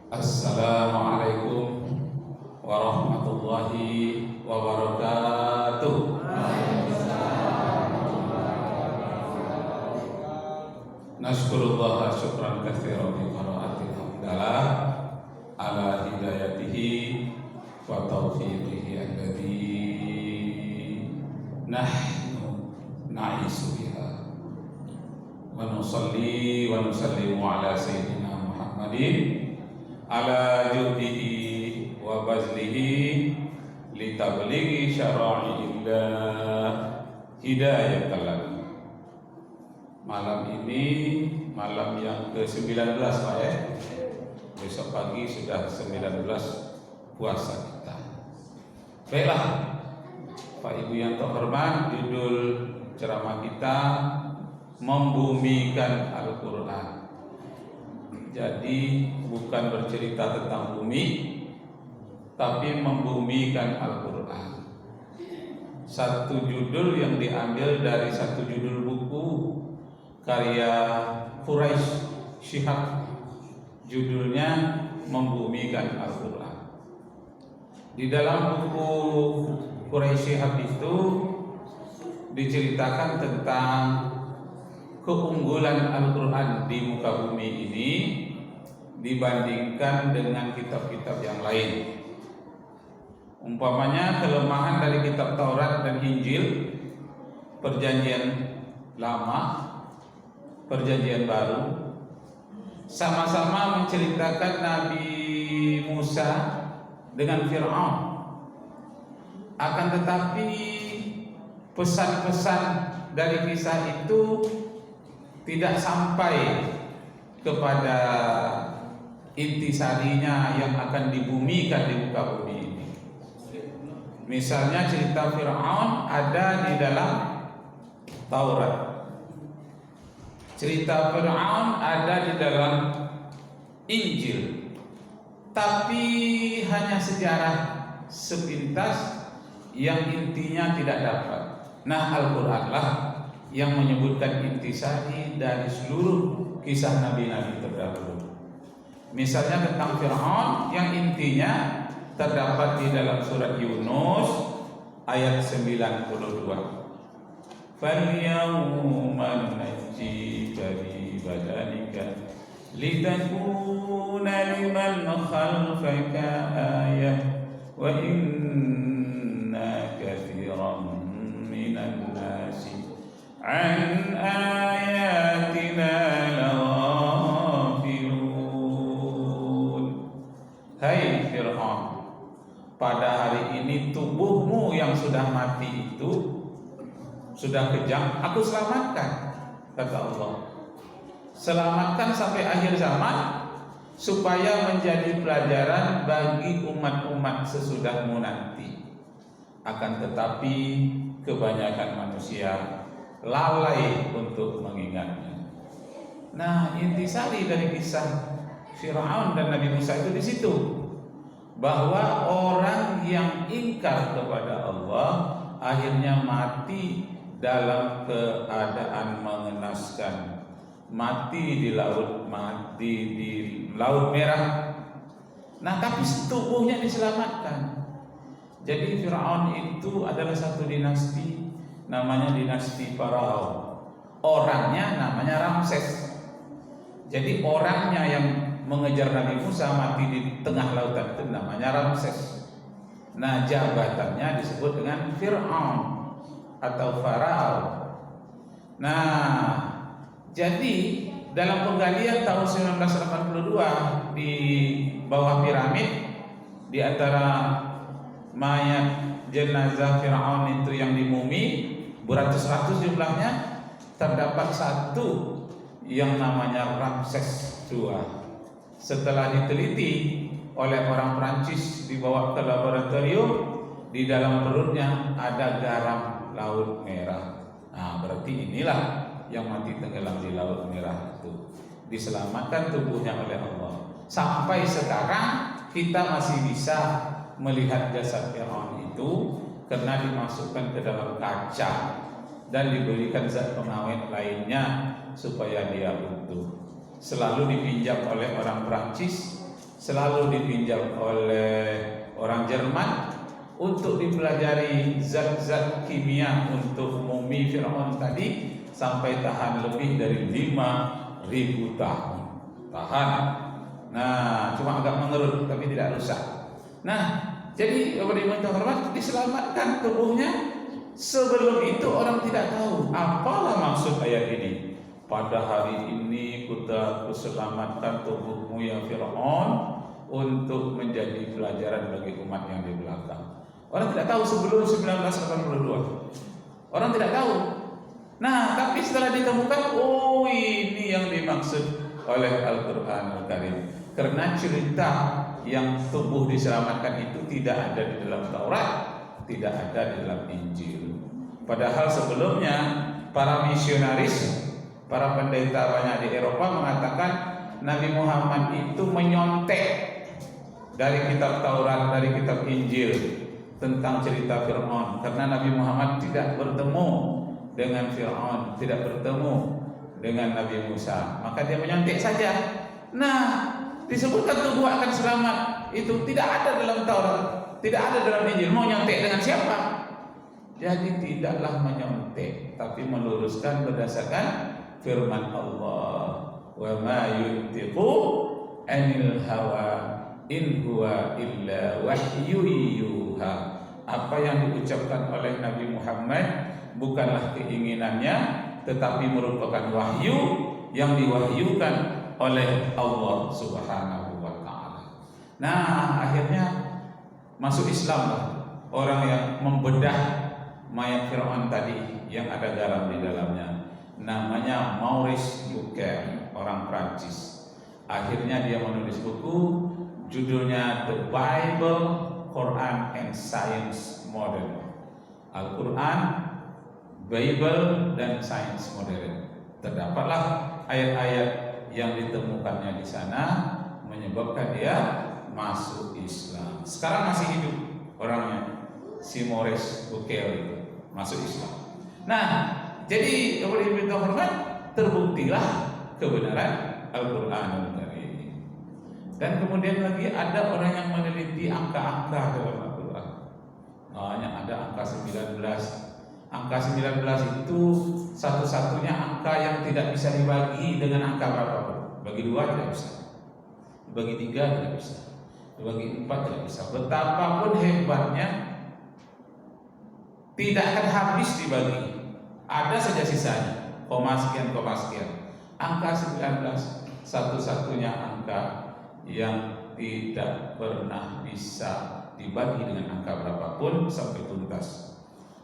Assalamualaikum warahmatullahi wabarakatuh. Nasykurullah syukran katsiran bi qiraatil hamdalah ala hidayatihi wa taufiqihi alladzi nahnu na'isu biha wa nusalli wa nusallimu ala sayyidina Muhammadin ala judihi wa bazlihi litablighi syara'illah hidayatal lana. Malam ini malam yang ke-19 Pak ya. Besok pagi sudah 19 puasa kita. Baiklah Pak Ibu yang terhormat, judul ceramah kita membumikan Al-Quran. Jadi bukan bercerita tentang bumi, tapi membumikan Al-Quran. Satu judul yang diambil dari satu judul buku karya Quraisy Shihab, judulnya membumikan Al-Quran. Di dalam buku Quraisy Shihab itu diceritakan tentang keunggulan Al-Quran di muka bumi ini dibandingkan dengan kitab-kitab yang lain. Umpamanya kelemahan dari kitab Taurat dan Injil, Perjanjian Lama, Perjanjian Baru, sama-sama menceritakan Nabi Musa dengan Fir'aun. Akan tetapi pesan-pesan dari kisah itu tidak sampai kepada intisarinya yang akan dibumikan di muka bumi ini. Misalnya cerita Fir'aun ada di dalam Taurat, cerita Fir'aun ada di dalam Injil, tapi hanya sejarah sepintas yang intinya tidak dapat. Nah, Al-Quran lah yang menyebutkan intisari dari seluruh kisah nabi-nabi terdahulu. Misalnya tentang Fir'aun yang intinya terdapat di dalam surat Yunus ayat 92. Falyawma nunajjika bi badanika litakuna liman khalfaka ayah wa inna katsiran minan nasi an ayatina laghafilun. Hai Fir'aun, pada hari ini tubuhmu yang sudah mati itu sudah kejam, aku selamatkan, kata Allah. Selamatkan sampai akhir zaman supaya menjadi pelajaran bagi umat-umat sesudahmu nanti. Akan tetapi kebanyakan manusia lalai untuk mengingatnya. Nah, intisari dari kisah Fir'aun dan Nabi Musa itu di situ, bahwa orang yang ingkar kepada Allah akhirnya mati dalam keadaan mengenaskan, mati di laut merah. Nah, tapi tubuhnya diselamatkan. Jadi Fir'aun itu adalah satu dinasti, namanya dinasti Farao. Orangnya namanya Ramses. Jadi orangnya yang mengejar Nabi Musa mati di tengah lautan itu namanya Ramses. Nah, jabatannya disebut dengan Fir'aun atau Farao. Nah, jadi dalam penggalian tahun 1982 di bawah piramid, di antara mayat jenazah Fir'aun itu yang dimumi beratus-ratus jumlahnya, terdapat satu yang namanya Ramses II. Setelah diteliti oleh orang Prancis, dibawa ke laboratorium, di dalam perutnya ada garam Laut Merah. Nah, berarti inilah yang mati tenggelam di Laut Merah itu diselamatkan tubuhnya oleh Allah. Sampai sekarang kita masih bisa melihat jasad Fir'aun itu karena dimasukkan ke dalam kaca dan diberikan zat pengawet lainnya supaya dia utuh. Selalu dipinjam oleh orang Prancis selalu dipinjam oleh orang Jerman untuk dipelajari zat-zat kimia untuk mumi Fir'aun tadi sampai tahan lebih dari 5.000 tahun. Tahan. Nah, cuma agak mengerut tapi tidak rusak. Nah, jadi Bapak Ibu yang terhormat, diselamatkan tubuhnya. Sebelum itu orang tidak tahu apalah maksud ayat ini. Pada hari ini kuselamatkan tubuhmu ya Fir'aun untuk menjadi pelajaran bagi umat yang di belakang. Orang tidak tahu sebelum 1982. Orang tidak tahu. Nah, tapi setelah ditemukan, oh ini yang dimaksud oleh Al-Quran Al-Karim. Karena cerita yang tubuh diselamatkan itu tidak ada di dalam Taurat, tidak ada di dalam Injil. Padahal sebelumnya para misionaris, para pendeta banyak di Eropa mengatakan Nabi Muhammad itu menyontek dari kitab Taurat, dari kitab Injil tentang cerita Fir'aun, karena Nabi Muhammad tidak bertemu dengan Fir'aun, tidak bertemu dengan Nabi Musa, maka dia menyontek saja. Nah, disebutkan tubuh akan selamat itu tidak ada dalam Taurat, tidak ada dalam Injil. Mau nyontek dengan siapa? Jadi tidaklah menyontek, tapi meluruskan berdasarkan firman Allah, wa ma yuntiqu anil hawa in huwa illa wahyu yuha. Apa yang diucapkan oleh Nabi Muhammad bukanlah keinginannya, tetapi merupakan wahyu yang diwahyukan oleh Allah Subhanahu wa taala. Nah, akhirnya masuk Islam lah orang yang membedah mayat Fir'aun tadi yang ada garam di dalamnya. Namanya Maurice Bucaille, orang Prancis. Akhirnya dia menulis buku, judulnya The Bible, Quran and Science Modern. Al-Quran, Bible, dan Science Modern. Terdapatlah ayat-ayat yang ditemukannya di sana menyebabkan dia masuk Islam. Sekarang masih hidup orangnya, si Maurice Bucaille itu masuk Islam. Nah, jadi Bapak Ibu yang hormat, terbuktilah kebenaran Al-Quran Al-Karim. Dan kemudian lagi ada orang yang meneliti angka-angka dalam Al-Quran. Hanya ada angka 19. Angka 19 itu satu-satunya angka yang tidak bisa dibagi dengan angka berapapun. Bagi 2 tidak bisa, bagi 3 tidak bisa, bagi 4 tidak bisa. Betapapun hebatnya, tidak akan habis dibagi. Ada saja sisanya, koma sekian. Angka 19 satu-satunya angka yang tidak pernah bisa dibagi dengan angka berapapun sampai tuntas.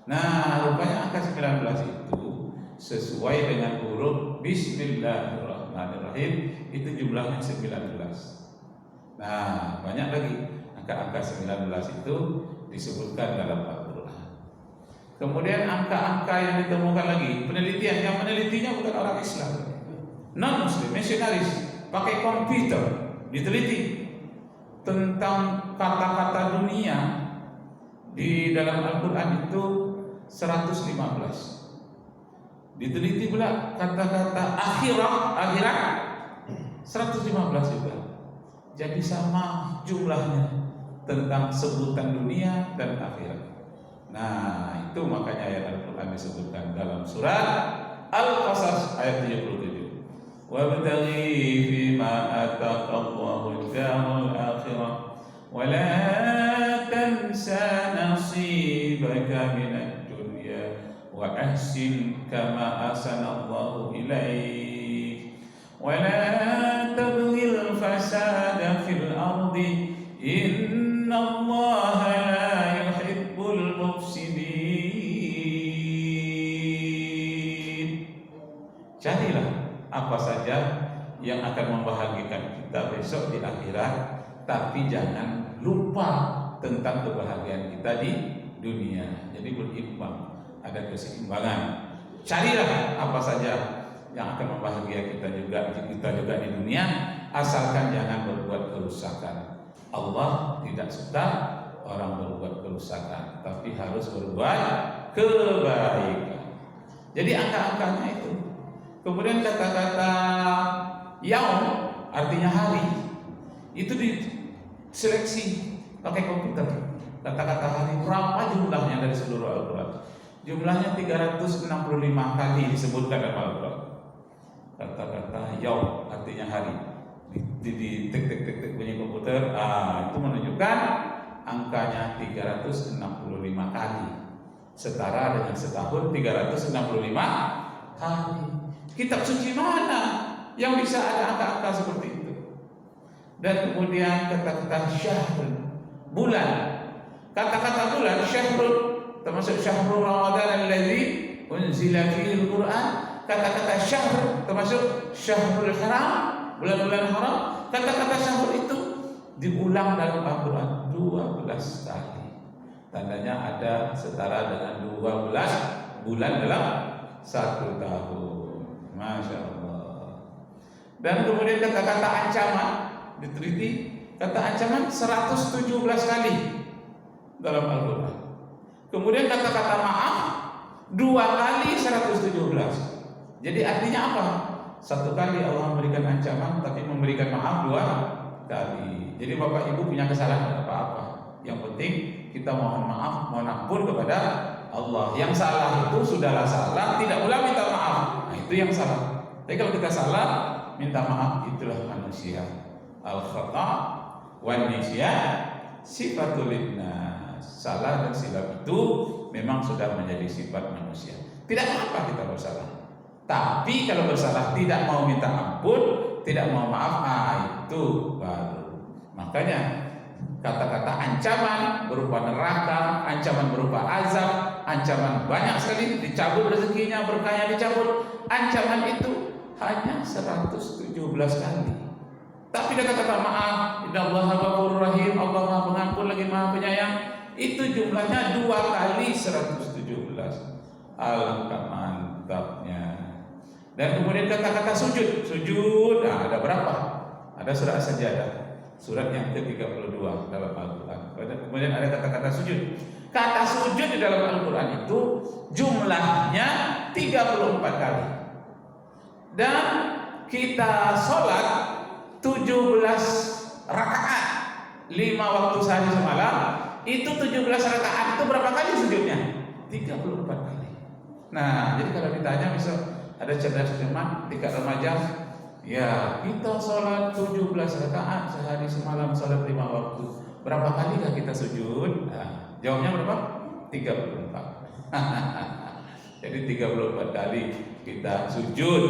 Nah, rupanya angka 19 itu sesuai dengan huruf Bismillahirrahmanirrahim, itu jumlahnya 19. Nah, banyak lagi angka-angka 19 itu disebutkan dalam Al-Quran. Kemudian angka-angka yang ditemukan lagi, penelitian yang menelitinya bukan orang Islam, non-Muslim, misionaris, pakai komputer diteliti tentang kata-kata dunia di dalam Al-Quran itu 115. Diteliti pula kata-kata akhirat 115 juga. Jadi sama jumlahnya tentang sebutan dunia dan akhirat. Nah, itu makanya ayat Al-Quran disebutkan dalam surat Al-Qasas ayat 77. Wabtaghi fima ataqallahu ad-darul akhirah wa la tansa nasibaka minad dunya wa ahsin kama ahsanallahu ilaik wa la tabghil fasada fil ardi innallaha la yuhibbul mufsidin. Carilah apa saja yang akan membahagiakan kita besok di akhirat, tapi jangan lupa tentang kebahagiaan kita di dunia. Jadi berimbang, ada keseimbangan. Carilah apa saja yang akan membahagiakan kita juga di dunia, asalkan jangan berbuat kerusakan. Allah tidak suka orang berbuat kerusakan, tapi harus berbuat kebaikan. Jadi angka-angkanya itu. Kemudian kata-kata yaum artinya hari. Itu diseleksi pakai komputer. Kata-kata hari berapa jumlahnya dari seluruh Al-Quran? Jumlahnya 365 kali disebutkan dalam Al-Quran. Kata-kata yaum artinya hari. Di tek bunyi komputer, itu menunjukkan angkanya 365 kali. Setara dengan setahun 365 hari. Kitab suci mana yang bisa ada angka-angka seperti itu? Dan kemudian kata-kata syahr, bulan. Kata-kata bulan, syahrul, termasuk syahrul Ramadan alladzi unzila fihi al-Qur'an. Kata-kata syahr termasuk syahrul haram, bulan-bulan haram. Kata-kata syahr itu diulang dalam Al-Quran 12 kali. Tandanya ada setara dengan 12 bulan dalam satu tahun. Masya Allah. Dan kemudian kata-kata ancaman diteliti, kata ancaman 117 kali dalam Al-Quran. Kemudian kata-kata maaf 2 kali 117. Jadi artinya apa? 1 kali Allah memberikan ancaman, tapi memberikan maaf 2 kali. Jadi Bapak Ibu punya kesalahan apa-apa, yang penting kita mohon maaf, mohon ampun kepada Allah. Yang salah itu sudahlah salah, tidak pula minta maaf. Nah, itu yang salah. Tapi kalau kita salah, minta maaf, itulah manusia. Al-khata' wan nisyan sifatul linnas. Salah dan silap itu memang sudah menjadi sifat manusia. Tidak apa-apa kita bersalah. Tapi kalau bersalah tidak mau minta ampun, tidak mau maaf, itu baru. Makanya kata-kata ancaman berupa neraka, ancaman berupa azab, ancaman banyak sekali, dicabut rezekinya, berkahnya dicabut. Ancaman itu hanya 117 kali. Tapi kata-kata maaf, innallaha ghafurur rahim, Allah Maha Pengampun lagi Maha Penyayang, itu jumlahnya 2 kali 117. Alangkah mantapnya. Dan kemudian kata-kata sujud, nah ada berapa? Ada surat As-Sajdah, surat yang ke-32 dalam Al-Quran. Kemudian ada kata-kata sujud. Kata sujud di dalam Al-Quran itu jumlahnya 34 kali. Dan kita sholat 17 rakaat 5 waktu sehari semalam, itu 17 rakaat itu berapa kali sujudnya? 34 kali. Nah, jadi kalau ditanya besok ada cerdas cermat tingkat remaja, ya kita sholat 17 rakaat sehari semalam, sholat 5 waktu, berapa kali kah kita sujud? Nah, jawabnya berapa? 34. Jadi 34 kali kita sujud.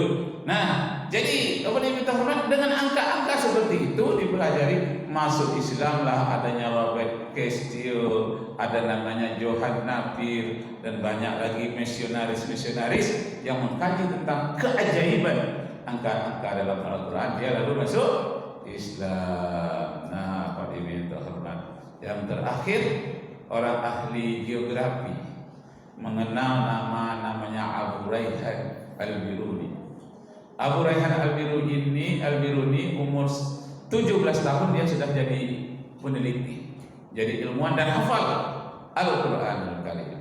Nah, jadi kepada yang minta hormat, dengan angka-angka seperti itu dipelajari. Masuk Islam lah adanya Robert Castillo, ada namanya Johann Napier, dan banyak lagi misionaris-misionaris yang mengkaji tentang keajaiban angka-angka dalam Al-Quran. Dia lalu masuk Islam. Nah, pada yang minta hormat, yang terakhir orang ahli geografi mengenal namanya Abu Rayhan Al-Biruni. Abu Rayhan Al-Biruni umur 17 tahun dia sudah jadi peneliti, jadi ilmuwan dan hafal Al-Quran Al-Karim.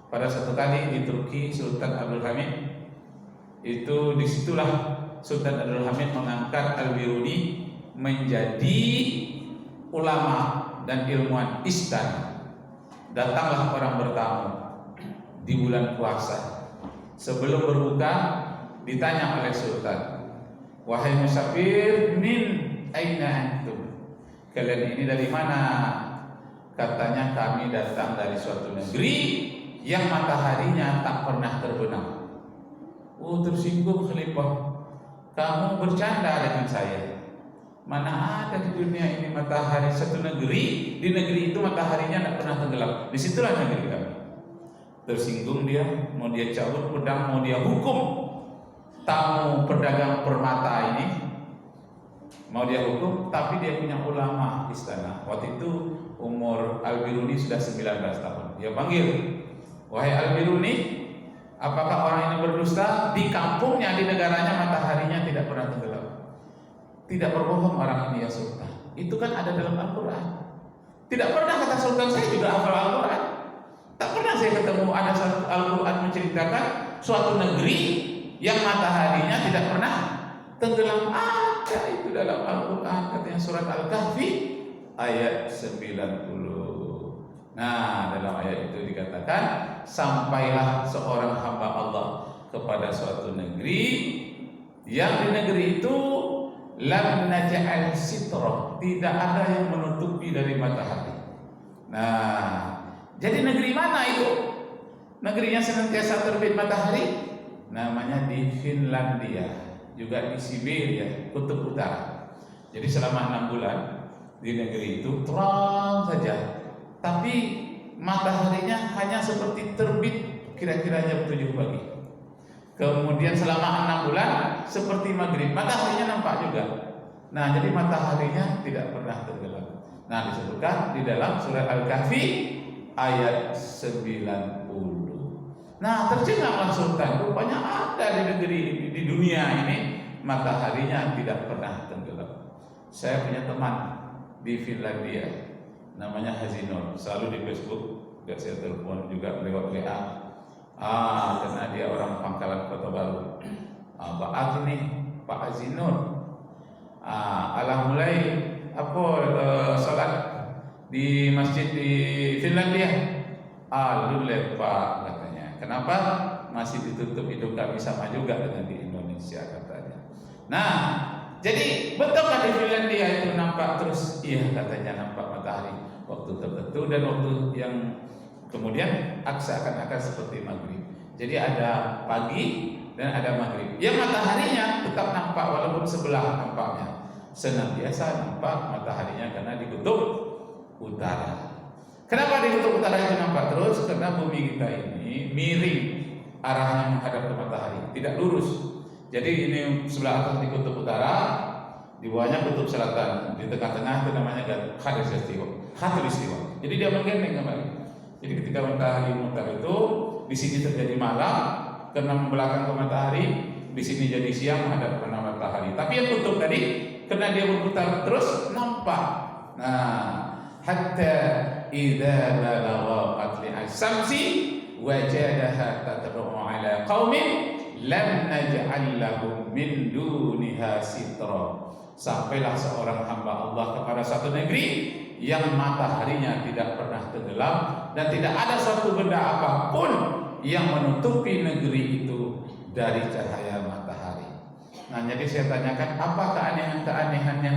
Pada satu kali di Turki, Sultan Abdul Hamid itu, disitulah Sultan Abdul Hamid mengangkat Al-Biruni menjadi ulama dan ilmuwan istana. Datanglah orang bertamu di bulan puasa. Sebelum berbuka ditanya oleh Sultan, wahai musafir, min aina antum? Kalian ini dari mana? Katanya kami datang dari suatu negeri yang mataharinya tak pernah terbenam. Oh, tersinggung Khalifah, kamu bercanda dengan saya. Mana ada di dunia ini matahari, satu negeri, di negeri itu mataharinya tak pernah tenggelam. Disitulah negeri kami. Tersinggung dia, mau dia cabut pedang, mau dia hukum tamu pedagang permata ini, mau dia hukum. Tapi dia punya ulama istana. Waktu itu umur Al-Biruni sudah 19 tahun. Dia panggil, wahai Al-Biruni, apakah orang ini berdusta? Di kampungnya, di negaranya mataharinya tidak pernah tenggelam. Tidak berbohong orang ini ya Sultan. Itu kan ada dalam Al-Quran. Tidak pernah kata Sultan, saya juga hafal Al-Quran. Tak pernah saya ketemu ada satu Al-Quran menceritakan suatu negeri yang mataharinya tidak pernah tenggelam. Apa ada itu dalam Al-Quran, katanya surat Al-Kahfi ayat 90. Nah, dalam ayat itu dikatakan, sampailah seorang hamba Allah kepada suatu negeri, yang di negeri itu lam naj'al sitra, tidak ada yang menutupi dari matahari. Nah, jadi negeri mana itu? Negerinya senantiasa terbit matahari, namanya di Finlandia, juga di Siberia, kutub utara. Jadi selama 6 bulan di negeri itu terang saja, tapi mataharinya hanya seperti terbit kira-kira jam 7 pagi. Kemudian selama 6 bulan seperti maghrib, mataharinya nampak juga. Nah, jadi mataharinya tidak pernah tenggelam. Nah, disebutkan di dalam surat Al-Kahfi ayat 90. Nah, tercengang Sultan, rupanya ada di negeri, di dunia ini mataharinya tidak pernah tenggelam. Saya punya teman di Finlandia, namanya Hazinor, selalu di Facebook, juga saya telepon juga lewat WA. Karena dia orang Pangkalan Kota Baru. Pak ini Pak Hazinor, alah mulai sholat di masjid di Finlandia. Lupa katanya. Kenapa? Masih ditutup, hidup kami sama juga dengan di Indonesia katanya. Nah, jadi betulkah di Finlandia itu nampak terus? Iya, katanya nampak matahari waktu tertentu dan waktu yang kemudian seakan-akan seperti maghrib. Jadi ada pagi dan ada maghrib. Yang mataharinya tetap nampak walaupun sebelah nampaknya. Senantiasa nampak mataharinya karena di kutub utara. Kenapa di kutub utara itu nampak terus? Karena bumi kita ini miring arahnya menghadap ke matahari, tidak lurus. Jadi ini sebelah atas di kutub utara, di bawahnya kutub selatan, di tengah-tengah itu namanya khatulistiwa. Jadi dia menggandeng kembali. Jadi ketika matahari mutar itu, di sini terjadi malam karena membelakang ke matahari, di sini jadi siang menghadap ke matahari. Tapi yang kutub tadi, karena dia berputar terus nampak. Nah, hatta idza balagha qatli'a syamsi wajadaha tad'u 'ala qaumin lam naj'al lahum min duniha sitra. Sampailah seorang hamba Allah kepada satu negeri yang mataharinya tidak pernah tenggelam dan tidak ada suatu benda apapun yang menutupi negeri itu dari cahaya matahari. Nah, jadi saya tanyakan, apa keanehan-keanehannya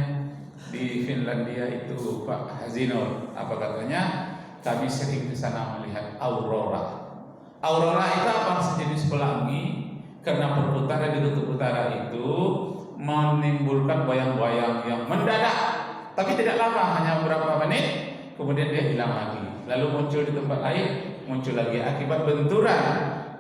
di Finlandia itu, Pak Hazinor? Apa katanya? Kami sering ke sana melihat aurora. Aurora itu apa? Sejenis pelangi, karena perputaran di kutub utara itu menimbulkan bayang-bayang yang mendadak, tapi tidak lama, hanya beberapa menit, kemudian dia hilang lagi, lalu muncul di tempat lain, muncul lagi akibat benturan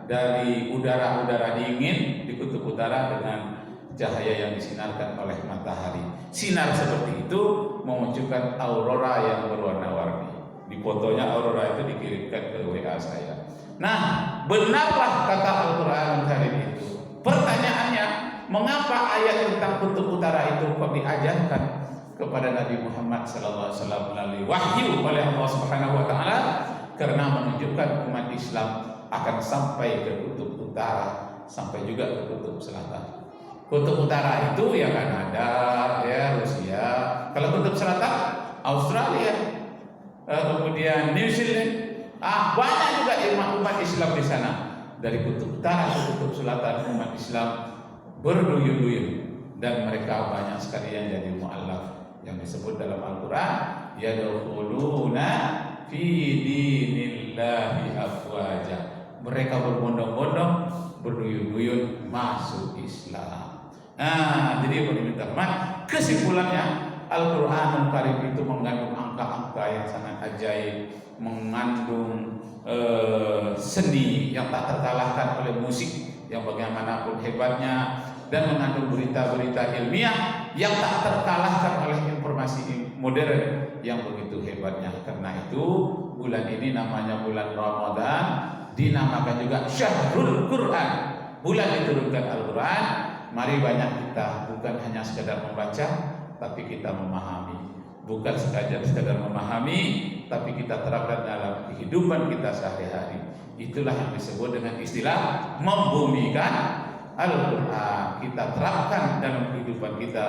dari udara-udara dingin di kutub utara dengan cahaya yang disinarkan oleh matahari. Sinar seperti itu memunculkan aurora yang berwarna-warni. Di fotonya aurora itu dikirimkan ke WA saya. Nah, benarlah kata Al-Quran Karim itu. Pertanyaannya, mengapa ayat tentang kutub utara itu kok diajarkan kepada Nabi Muhammad SAW melalui wahyu oleh Allah Subhanahu Wa Taala? Karena menunjukkan umat Islam akan sampai ke kutub utara, sampai juga ke kutub selatan. Kutub utara itu ya Kanada, ya Rusia. Kalau kutub selatan, Australia, kemudian New Zealand. Banyak juga umat Islam di sana. Dari kutub utara ke kutub selatan umat Islam berduyun-duyun dan mereka banyak sekali yang jadi mu'allaf, yang disebut dalam Al-Quran yadkhuluna fi dinillahi afwaja. Mereka berbondong-bondong, berduyun-duyun masuk Islam. Nah, jadi teman-teman, kesimpulannya Al-Quran Karim itu mengandung angka-angka yang sangat ajaib, mengandung seni yang tak terkalahkan oleh musik yang bagaimanapun hebatnya, dan mengandung berita-berita ilmiah yang tak terkalahkan oleh informasi modern yang begitu hebatnya. Karena itu bulan ini namanya bulan Ramadan, dinamakan juga Syahrul Quran, bulan diturunkan Al-Quran. Mari banyak kita bukan hanya sekedar membaca, tapi kita memahami. Bukan sekadar memahami, tapi kita terapkan dalam kehidupan kita sehari-hari. Itulah yang disebut dengan istilah membumikan Al-Quran. Kita terapkan dalam kehidupan kita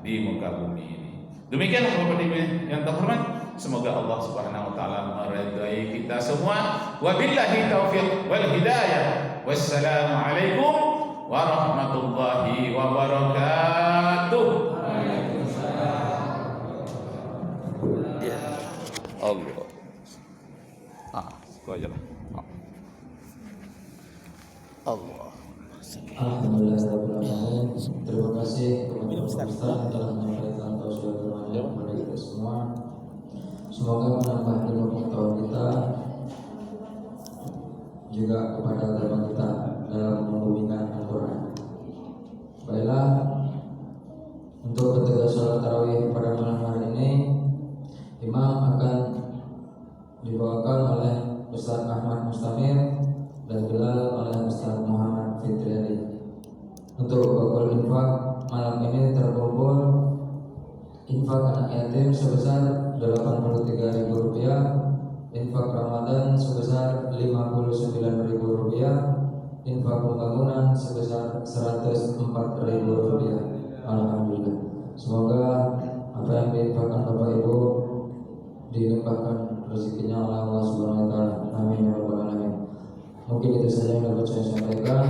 di muka bumi ini. Demikianlah Bapak Ibu yang terhormat, semoga Allah Subhanahu wa taala meridai kita semua. Wabillahi taufiq wal hidayah. Wassalamualaikum warahmatullahi wabarakatuh. Ya Allah. Itu aja lah. Allah. Alhamdulillah. Terima kasih kepada Ustaz yang telah menyampaikan tausiah kepada kita semua. Semoga menambah ilmu pengetahuan kita, juga kepada agama kita dalam membimbingkan Al-Quran. Baiklah, untuk ketika sholat tarawih pada malam hari ini, imam akan dibawakan oleh Ustaz Ahmad Mustamir dan Bilal oleh Ustaz Muhammad Fitriadi. Untuk bakul infak malam ini terkumpul infak anak yatim sebesar Rp83.000, infak Ramadan sebesar Rp59.000, infak pembangunan sebesar Rp104.000. Alhamdulillah. Semoga apa yang diinfakkan Bapak Ibu dilimpahkan rezekinya oleh Allah Subhanahu wa taala. Amin ya rabbal alamin. Mungkin itu saja yang dapat saya sampaikan.